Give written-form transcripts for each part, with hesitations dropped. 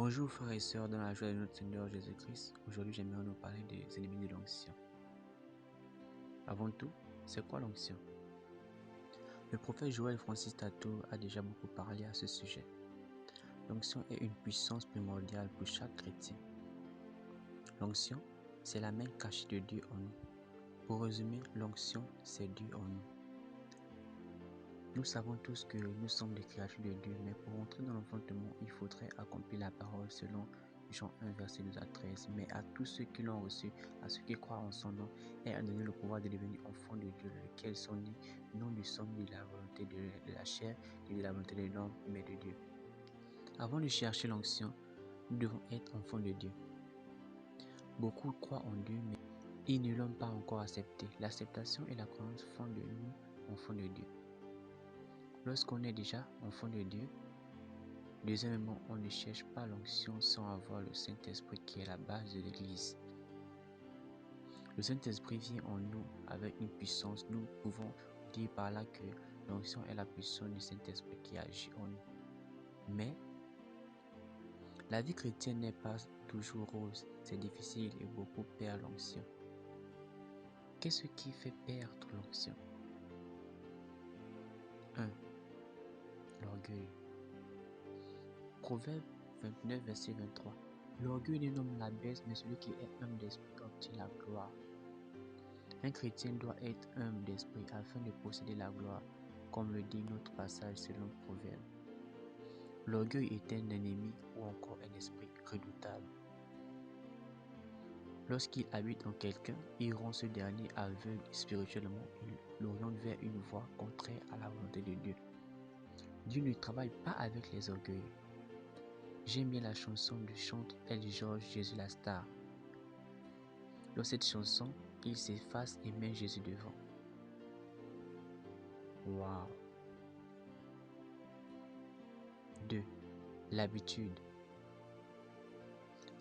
Bonjour frères et sœurs dans la joie de notre Seigneur Jésus-Christ. Aujourd'hui, j'aimerais nous parler des ennemis de l'onction. Avant tout, c'est quoi l'onction? Le prophète Joël Francis Tato a déjà beaucoup parlé à ce sujet. L'onction est une puissance primordiale pour chaque chrétien. L'onction, c'est la main cachée de Dieu en nous. Pour résumer, l'onction, c'est Dieu en nous. Nous savons tous que nous sommes des créatures de Dieu, mais pour entrer dans l'enfantement, il faudrait accomplir la parole selon Jean 1, verset 12 à 13. Mais à tous ceux qui l'ont reçu, à ceux qui croient en son nom, et a donné le pouvoir de devenir enfants de Dieu, lesquels sont nés non du sang, ni de la volonté de la chair, ni de la volonté de l'homme, mais de Dieu. Avant de chercher l'onction, nous devons être enfants de Dieu. Beaucoup croient en Dieu, mais ils ne l'ont pas encore accepté. L'acceptation et la croyance font de nous enfants de Dieu. Lorsqu'on est déjà enfant de Dieu, deuxièmement, on ne cherche pas l'onction sans avoir le Saint-Esprit qui est la base de l'Église. Le Saint-Esprit vient en nous avec une puissance. Nous pouvons dire par là que l'onction est la puissance du Saint-Esprit qui agit en nous. Mais la vie chrétienne n'est pas toujours rose. C'est difficile et beaucoup perdent l'onction. Qu'est-ce qui fait perdre l'onction? 1. L'orgueil. Proverbe 29, verset 23. L'orgueil d'un homme l'abaisse, mais celui qui est humble d'esprit obtient la gloire. Un chrétien doit être humble d'esprit afin de posséder la gloire, comme le dit notre passage selon Proverbe. L'orgueil est un ennemi ou encore un esprit redoutable. Lorsqu'il habite en quelqu'un, il rend ce dernier aveugle spirituellement et l'oriente vers une voie contraire à la volonté de Dieu. Dieu ne travaille pas avec les orgueilleux. J'aime bien la chanson du chantre L. Georges Jésus la star. Dans cette chanson, il s'efface et met Jésus devant. Waouh! 2. L'habitude.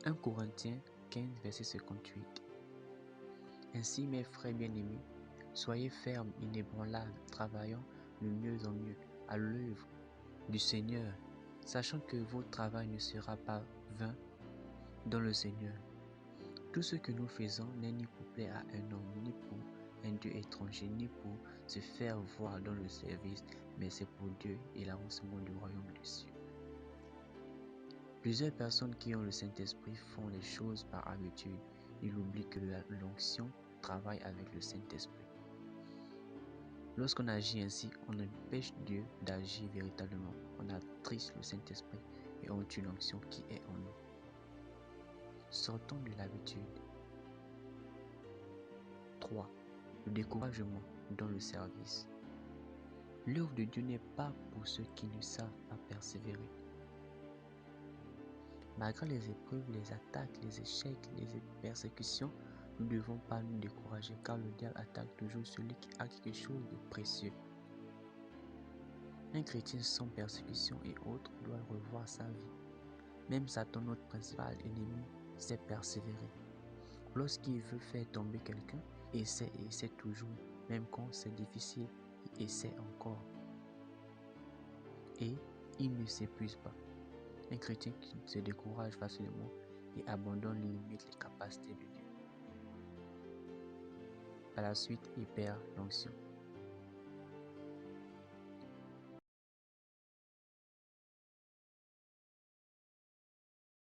1 Corinthiens 15, verset 58. Ainsi, mes frères bien-aimés, soyez fermes, inébranlables, travaillant de mieux en mieux à l'œuvre du Seigneur, sachant que votre travail ne sera pas vain dans le Seigneur. Tout ce que nous faisons n'est ni pour plaire à un homme, ni pour un Dieu étranger, ni pour se faire voir dans le service, mais c'est pour Dieu et l'avancement du royaume des cieux. Plusieurs personnes qui ont le Saint-Esprit font les choses par habitude. Ils oublient que l'onction travaille avec le Saint-Esprit. Lorsqu'on agit ainsi, on empêche Dieu d'agir véritablement. On attriste le Saint-Esprit et on tue l'onction qui est en nous. Sortons de l'habitude. 3. Le découragement dans le service. L'œuvre de Dieu n'est pas pour ceux qui ne savent pas persévérer. Malgré les épreuves, les attaques, les échecs, les persécutions, nous ne devons pas nous décourager car le diable attaque toujours celui qui a quelque chose de précieux. Un chrétien sans persécution et autres doit revoir sa vie. Même Satan, notre principal ennemi, sait persévérer. Lorsqu'il veut faire tomber quelqu'un, il essaie et essaie toujours. Même quand c'est difficile, il essaie encore. Et il ne s'épuise pas. Un chrétien qui se décourage facilement et abandonne limite les capacités de Dieu. Par la suite, il perd l'onction.